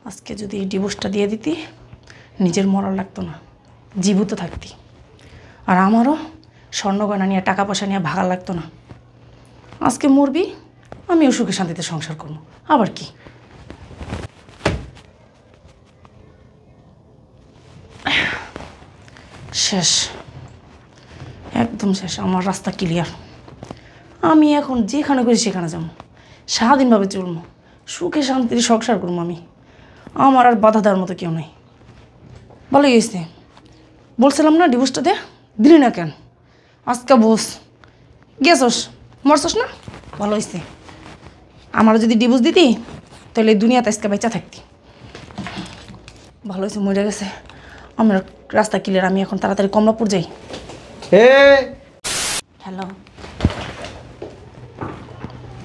আজকে যদি এই ডিভোর্সটা দিয়ে দিতি, নিজের মরার লাগতো না, জীবিত থাকতি। আর আমারও স্বর্ণ গয়না নিয়ে টাকা পয়সা নিয়ে ভাগার লাগতো না। আজকে মরবি, আমিও সুখে শান্তিতে সংসার করবো। আবার কি? শেষ, একদম শেষ। আমার রাস্তা ক্লিয়ার। আমি এখন যেখানে করি সেখানে যাবো, স্বাধীনভাবে চলবো, সুখে শান্তির সংসার করবো আমি। আমার আর বাধা দেওয়ার মতো কেউ নেই। ভালো গেছে, বলছিলাম না ডিভোর্সটা দিলি না কেন? আজকে বস গেছস, মরছস না? ভালো হয়েছে। আমার যদি ডিভোর্স দিতি তাহলে এই দুনিয়াতে আজকে বেঁচা থাকতি। ভালো হয়েছে, মরে গেছে। আমার রাস্তা ক্লিয়ার। আমি এখন তাড়াতাড়ি কমলাপুর যাই। হ্যালো,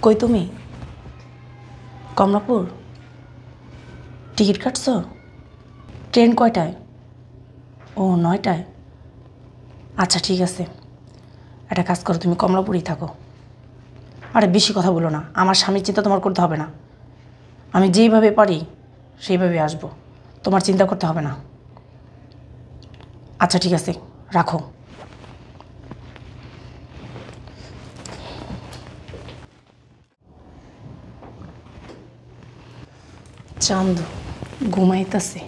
কই তুমি? কমলাপুর টিকিট কাটছো? ট্রেন কয়টায়? ও 9টায়। আচ্ছা ঠিক আছে, একটা কাজ করো, তুমি কমলাপুরেই থাকো। আরে বেশি কথা বলো না, আমার স্বামীর চিন্তা তোমার করতে হবে না। আমি যেইভাবে পারি সেইভাবে আসবো, তোমার চিন্তা করতে হবে না। আচ্ছা ঠিক আছে, রাখো। চাঁদ ঘুমাইতেছে,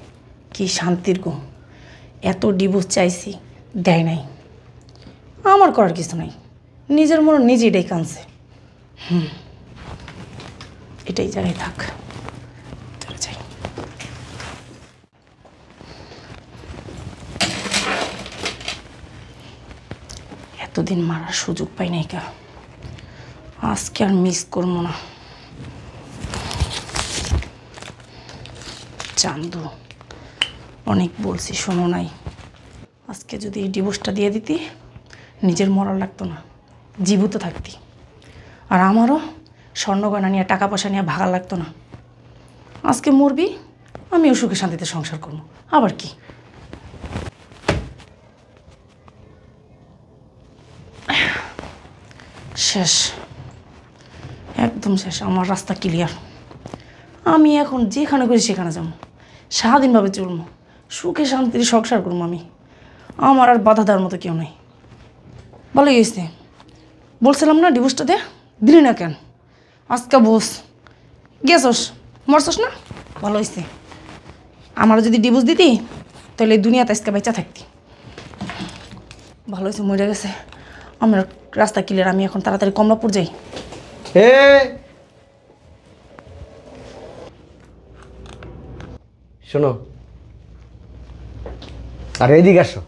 কি শান্তির ঘুম। এত ডিভোর্স চাইছি, দেয় নাই। আমার করার কিছু নাই, নিজের মনে নিজেই ডেকে আনছে। এটাই জায়গায় থাক, চলে যাই। এতদিন মারার সুযোগ পাই নাই কা, আজকে আর মিস করবো না। চান্দু, অনেক বলছি, শোনো নাই। আজকে যদি এই ডিভোর্সটা দিয়ে দিতি, নিজের মরার লাগতো না, জীবিত থাকতি। আর আমারও স্বর্ণ গয়না নিয়ে টাকা পয়সা নিয়ে ভাগার লাগতো না। আজকে মরবি, আমিও সুখে শান্তিতে সংসার করবো। আবার কি? শেষ, একদম শেষ। আমার রাস্তা ক্লিয়ার। আমি এখন যেখানে করি সেখানে যাবো, স্বাধীনভাবে চলবো, সুখে শান্তির সংসার করবো আমি। আমার আর বাধা দেওয়ার মতো কেউ নেই। ভালো গেছে, বলছিলাম না ডিভোর্সটা দিলি না কেন? আজকে বস গেছস, মরছস না? ভালো হয়েছে। আমার যদি ডিভোর্স দিতি তাহলে এই দুনিয়াতে আজকে বেঁচা থাকতি। ভালো হয়েছে, মরে গেছে। আমার রাস্তা ক্লিয়ার। আমি এখন তাড়াতাড়ি কমলাপুর যাই। শোনো, আর এদিকে আসো।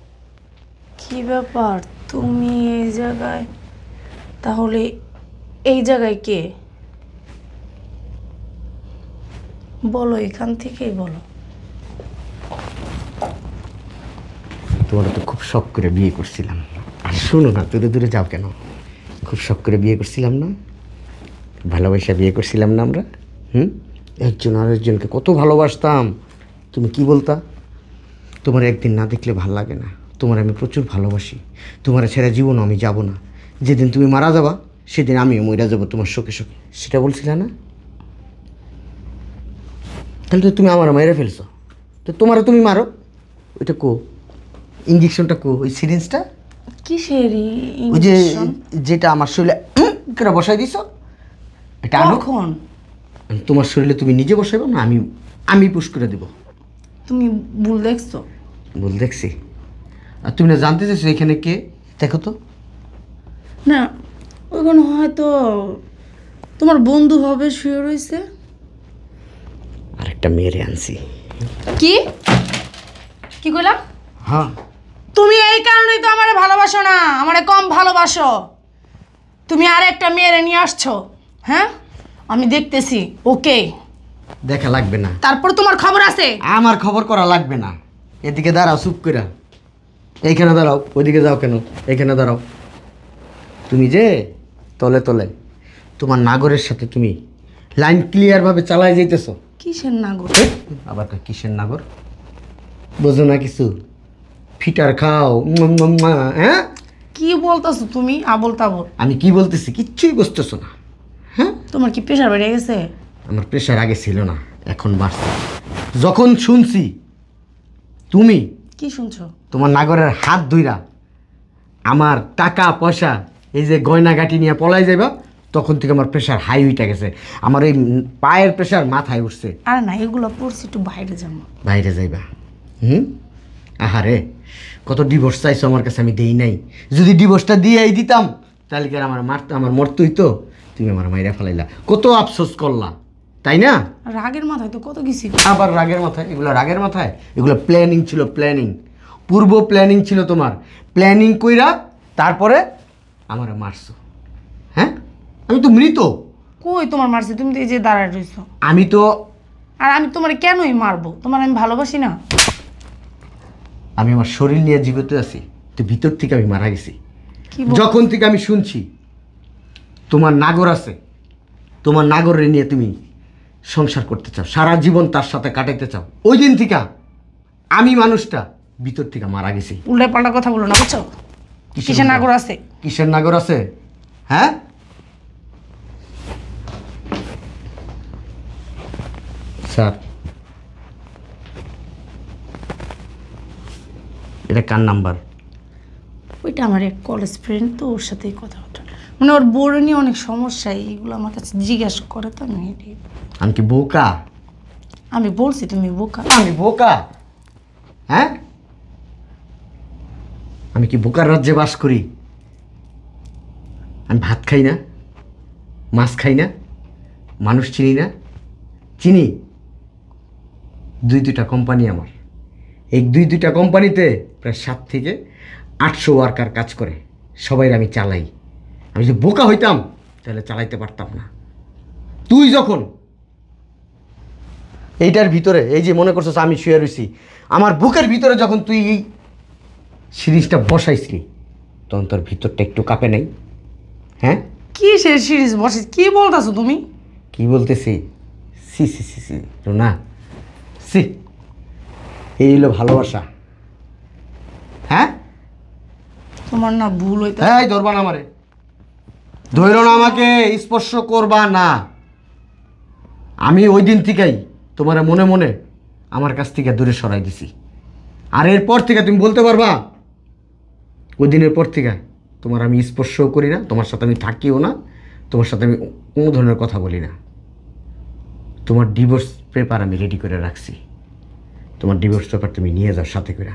কি ব্যাপার, তুমি এই জায়গায়? তাহলে এই জায়গায় কে? বলো, এখান থেকেই বলো। তোমার তো খুব শখ করে বিয়ে করছিলাম। আর শোনো না, দূরে দূরে যাও কেন? খুব শখ করে বিয়ে করছিলাম না? ভালোবাসা বিয়ে করছিলাম না আমরা? একজন আরেকজনকে কত ভালোবাসতাম। তুমি কি বলতা? তোমার একদিন না দেখলে ভাল লাগে না। তোমার আমি প্রচুর ভালোবাসি। তোমার ছেড়ে জীবনও আমি যাব না। যেদিন তুমি মারা যাবা সেদিন আমিও মরে যাবো তোমার শোকে শোকে, সেটা বলছিলে না? তাহলে তো তুমি আমার মেরে ফেলছো। তো তোমারও তুমি মারো। ওইটা কো, ইঞ্জেকশনটা কো, ওই সিরিঞ্জটা। কিসের ওই যে ইনজেকশন? যেটা আমার শরীরে করে বসাই দিছো, এটা আনো। কখন? তোমার শরীরে তুমি নিজে বসাইবো না আমি পুশ করে দেবো? তুমি ভুল দেখছো। বল দেখছি। আর তুমি না জানতে চাইছো এখানে কে? দেখো তো। না, ওখানে হয়তো তোমার বন্ধু হবে, শুয়ে রয়েছে। আরেকটা মেয়েরে আনছি। কি কি কইলাম? হ্যাঁ, তুমি এই কারণেই তো আমারে ভালোবাসো না, আমারে কম ভালোবাসো। তুমি আর একটা মেয়েরে নিয়ে আসছো। হ্যাঁ, আমি দেখতেছি। ওকে, দেখা লাগবে না। তারপর তোমার খবর আছে। আমার খবর করা লাগবে না। এদিকে দাঁড়াও, চুপ করে। এইখানে দাঁড়াও, ওইদিকে যাও কেন? এইখানে দাঁড়াও। তুমি যে তলে তলে তোমার নাগরের সাথে তুমি লাইন ক্লিয়ারভাবে চালাই যাইতেছো। কিসের নাগর? আবার কিসের নাগর? বোঝো না কিছু? ফিটার খাও। হ্যাঁ, কি বলতেছো তুমি আবল তাবল? আমি কি বলতেছি কিচ্ছুই বুঝতেছো না। হ্যাঁ, তোমার কি প্রেশার বেড়ে গেছে? আমার প্রেশার আগে ছিল না, এখন বাড়ছে। যখন শুনছি তুমি কি শুনছো? তোমার নাগরের হাত ধইরা আমার টাকা পয়সা এই যে গয়নাগাটি নিয়ে পলাই যাইবা, তখন থেকে আমার প্রেশার হাই উঠে গেছে। আমার এই পায়ের প্রেশার মাথায় উঠছে। আর না, এগুলো পড়ছি, একটু বাইরে যাবো। বাইরে যাইবা? আহারে, কত ডিভোর্স চাইছো আমার কাছে, আমি দেই নাই। যদি ডিভোর্সটা দিয়েই দিতাম তাহলে কি আর আমার মরতই তো। তুমি আমার মাইরা ফেলাইলা, কত আফসোস করলা, তাই না? রাগের মাথায় তো কত কিছু। আবার রাগের মাথায়? এগুলো রাগের মাথায়? এগুলো প্ল্যানিং ছিল, প্ল্যানিং, পূর্ব প্ল্যানিং ছিল তোমার। প্ল্যানিং কইরা তারপরে আমারে মারছো। হ্যাঁ, আমি তো মৃত। কই তোমার মারছি? তুমি তো এই যে দাঁড়ায় রইছো। আমি তো, আর আমি তোমার কেনই মারবো? তোমার আমি ভালোবাসি না? আমি আমার শরীর নিয়ে জীবিত আছি, তো ভিতর থেকে আমি মারা গেছি। কি বল? যখন থেকে আমি শুনছি তোমার নাগর আছে, তোমার নাগরের নিয়ে তুমি সংসার করতে চাও, সারা জীবন তার সাথে কাটাইতে চাও, ওই দিন থেকে আমি মানুষটা ভিতর থেকে মারা গেছি। উল্টা পাল্টা কথা বলো না, বুঝছো? কিসের নাগর আছে? কিসের নাগর আছে? হ্যাঁ, স্যার, এটা কার নাম্বার? ওইটা আমার এক কলেজ ফ্রেন্ড, তো ওর সাথেই কথা বলতে, মানে ওর বউর নিয়ে অনেক সমস্যা, এইগুলো আমার কাছে জিজ্ঞাসা করে, তো আমি আমি কি বোকা? আমি বলছি তুমি বোকা। আমি বোকা? হ্যাঁ, আমি কি বোকার রাজ্যে বাস করি? আমি ভাত খাই না, মাছ খাই না, মানুষ চিনি না? চিনি। দুইটা কোম্পানি আমার, এই দুইটা কোম্পানিতে প্রায় 7 থেকে 800 ওয়ার্কার কাজ করে, সবাই আমি চালাই। আমি যদি বোকা হইতাম তাহলে চালাইতে পারতাম না। তুই যখন এইটার ভিতরে, এই যে মনে করছিস আমি শুয়ে রয়েছি, আমার বুকের ভিতরে যখন তুই এই সিরিজটা বসাইছিলি, তখন তোর ভিতরটা একটু কাঁপে নাই? হ্যাঁ, কি সে সিরিজ বসে, কি বলতেছো তুমি? কি বলতেছি? সি সি সি সি রুনা, সি, এই হলো ভালোবাসা? হ্যাঁ, তোমার না ভুল হইতে। এই ধরবা না আমারে, ধরো না আমাকে, স্পর্শ করবা না। আমি ওই দিন থেকেই তোমার মনে মনে আমার কাছ থেকে দূরে সরাই দিছি। আর এরপর থেকে তুমি বলতে পারবা, ওই দিনের পর থেকে তোমার আমি স্পর্শও করি না, তোমার সাথে আমি থাকিও না, তোমার সাথে আমি কোনো ধরনের কথা বলি না। তোমার ডিভোর্স পেপার আমি রেডি করে রাখছি, তোমার ডিভোর্স পেপার তুমি নিয়ে যাও সাথে করে।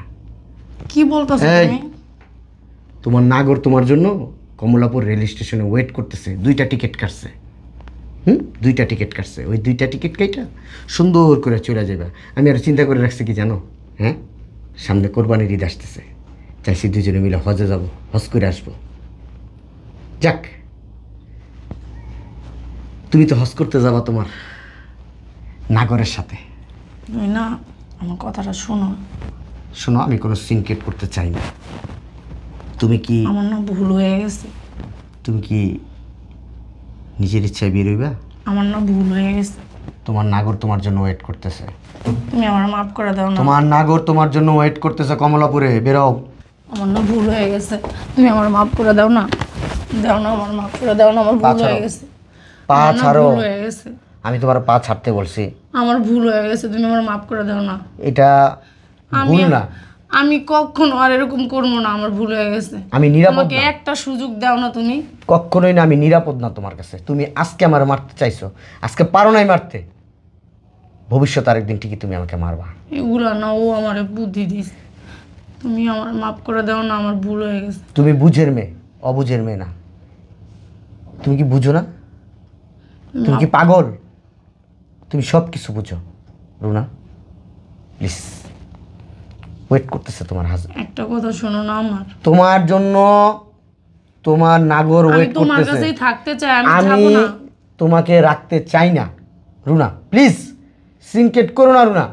কি বলতেছো এই, তুমি? তোমার নাগর তোমার জন্য কমলাপুর রেল স্টেশনে ওয়েট করতেছে, 2টা টিকিট কাটছে। 2টা টিকিট কাটছে, ওই 2টা টিকিট কাইটা সুন্দর করে চলে যাবে। আমি আর চিন্তা করে রাখছি কি জানো? হ্যাঁ, সামনে কোরবানির ঈদ আসতেছে, চাইছি দুজনে মিলে হজে যাব, হজ করে আসবো। যাক, তুমি তো হজ করতে যাবা তোমার নাগরের সাথে। তুমি না আমার কথাটা শোনো। শোনো, আমি কোনো সিনক্রেট করতে চাই না। তুমি কি, আমার না ভুল হয়ে গেছে। তুমি কি নিজের ইচ্ছায় বের হইবা? আমার না ভুল হয়ে গেছে। তোমার নাগর তোমার জন্য ওয়েট করতেছে। তুমি আমার মাফ করে দাও না। তোমার নাগর তোমার জন্য ওয়েট করতেছে কমলাপুরে, বেরো। আমার না ভুল হয়ে গেছে, তুমি আমার মাফ করে দাও না। দাও না, আমার মাফ করে দাও না, আমার ভুল হয়ে গেছে। পা আমার না ছাড়ো। ভুল হয়ে গেছে। আমি তোমার পা ছাড়তে বলছি। আমার ভুল হয়ে গেছে, তুমি আমার মাফ করে দাও না। এটা ভুল না। আমি কখনো আর এরকম করবো না, আমার ভুল হয়ে গেছে। আমি নিরাপদ আমাকে না, একটা সুযোগ দাও না তুমি। কখনোই না। আমি নিরাপদ না তোমার কাছে। তুমি আজকে আমার মারতে চাইছো, আজকে পারো নাই মারতে, ভবিষ্যৎ আরেকদিন ঠিকই তুমি আমাকে মারবা। এগুলা না, ও আমার বুদ্ধি দিস। তুমি আমার মাফ করে দাও না, আমার ভুল হয়ে গেছে। তুমি বুঝের মেয়ে, অবুঝের মেয়ে না। তুমি কি বুঝো না? তুমি কি পাগল? তুমি সব কিছু বুঝো রুনা। প্লিজ, ওয়েট করতেছে তোমার হাজবেন্ড। একটা কথা শোনো না আমার। তোমার জন্য তোমার নাগর আমি ওয়েট তোমার করতেছে। কাছেই থাকতে চাই, আমি আমি যাবো না। তোমাকে রাখতে চাই না রুনা, প্লিজ সিনকেট করো না রুনা।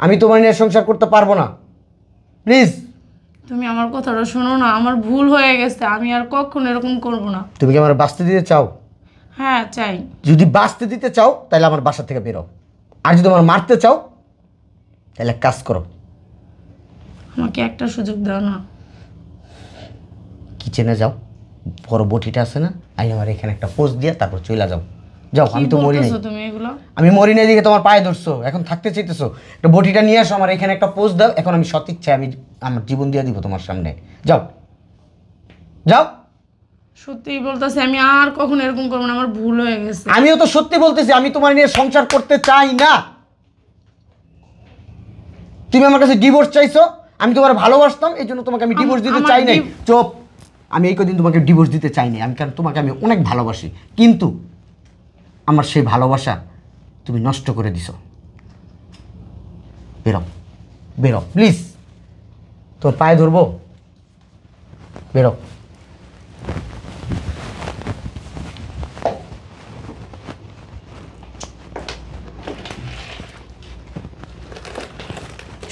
আমি তোমার নিয়ে সংসার করতে পারবো না, প্লিজ। তুমি আমার কথাটা শোনো না, আমার ভুল হয়ে গেছে, আমি আর কখনো এরকম করবো না। তুমি কি আমার বাঁচতে দিতে চাও? হ্যাঁ চাই। যদি বাঁচতে দিতে চাও তাহলে আমার বাসা থেকে বেরো, আর যদি আমার মারতে চাও তাহলে কাজ করো। আমাকে একটা সুযোগ দাও না। কিচেনে যাও, বড় বটিটা আছে না, আই আমার এখানে একটা পোস্ট দিয়ে তারপর চলে যাও। যাও, আমি তো মরি নাই। বলতেছো তুমি এগুলো? আমি মরি নাই দিকে তোমার পায়ে ধরছো, এখন থাকতে চাইতেছো। একটা বটিটা নিয়ে আসো, আমার এখানে একটা পোস্ট দাও, এখন আমি সৎ ইচ্ছায় আমি আমার জীবন দিয়ে দিব তোমার সামনে। যাও যাও। সত্যিই বলতেছি, আমি আর কখনো এরকম করবো না, আমার ভুল হয়ে গেছে। আমিও তো সত্যি বলতেছি, আমি তোমার নিয়ে সংসার করতে চাই না। তুমি আমার কাছে ডিভোর্স চাইছো, আমি তোমার ভালোবাসতাম, এই জন্য তোমাকে আমি ডিভোর্স দিতে আমার চাই নাই। চুপ। আমি এই কদিন তোমাকে ডিভোর্স দিতে চাইনি, আমি কারণ তোমাকে আমি অনেক ভালোবাসি, কিন্তু আমার সেই ভালোবাসা তুমি নষ্ট করে দিছো। বেরো, বেরো প্লিজ, তোর পায়ে ধরবো, বেরো।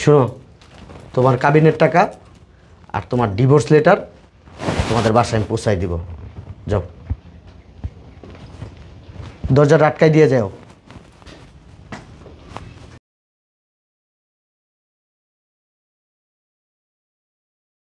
শোনো, তোমার কাবিনের টাকা আর তোমার ডিভোর্স লেটার তোমাদের বাসায় আমি পৌঁছাই দিব। যাও, দরজাটা আটকাই দিয়ে যাও।